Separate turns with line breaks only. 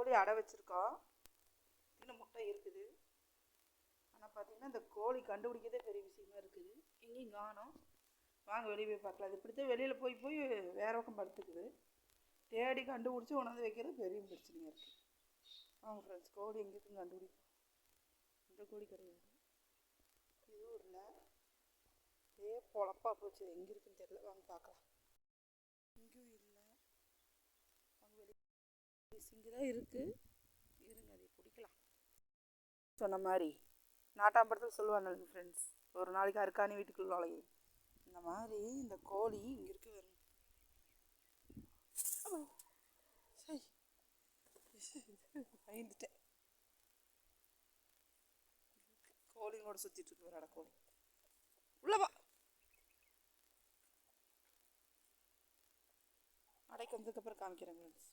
கோழி அடை வச்சுருக்கோம். இன்னும் முட்டை இருக்குது. ஆனால் பார்த்தீங்கன்னா இந்த கோழி கண்டுபிடிக்கிறதே பெரிய விஷயமா இருக்குது. எங்கேயும் காணோம். வாங்க வெளியே போய் பார்க்கலாம். அது இப்படித்தான் வெளியில் போய் போய் வேற பக்கம் படுத்துக்குது. தேடி கண்டுபிடிச்சி உணர்ந்து வைக்கிறது பெரிய பிரச்சனையாக இருக்குது. வாங்க ஃப்ரெண்ட்ஸ், கோழி எங்கே இருக்குன்னு கண்டுபிடிப்போம். இந்த கோழி கிடையாது, இதுவும் இல்லை. பொழப்பா போச்சு. எங்கே இருக்குன்னு தெரியல. வாங்க பார்க்கலாம். இங்கேயும் இல்லை. வாங்க வெளியே. இங்கே தான் இருக்குது. இருங்க, அதை பிடிக்கலாம். சொன்ன மாதிரி நாட்டாம்பரத்தில் சொல்லுவாங்க ஃப்ரெண்ட்ஸ், ஒரு நாளைக்கு அறுக்காணி வீட்டுக்குள்ள நுழையுது. இந்த மாதிரி இந்த கோழி இங்கே இருக்கு வரும். பயந்துட்டேன். கோழிங்களோட சுற்றிட்டு இருக்கு ஒரு கோழி. உள்ளவா அடைக்கு வந்ததுக்கப்புறம் காமிக்கிறேன் ஃப்ரெண்ட்ஸ்.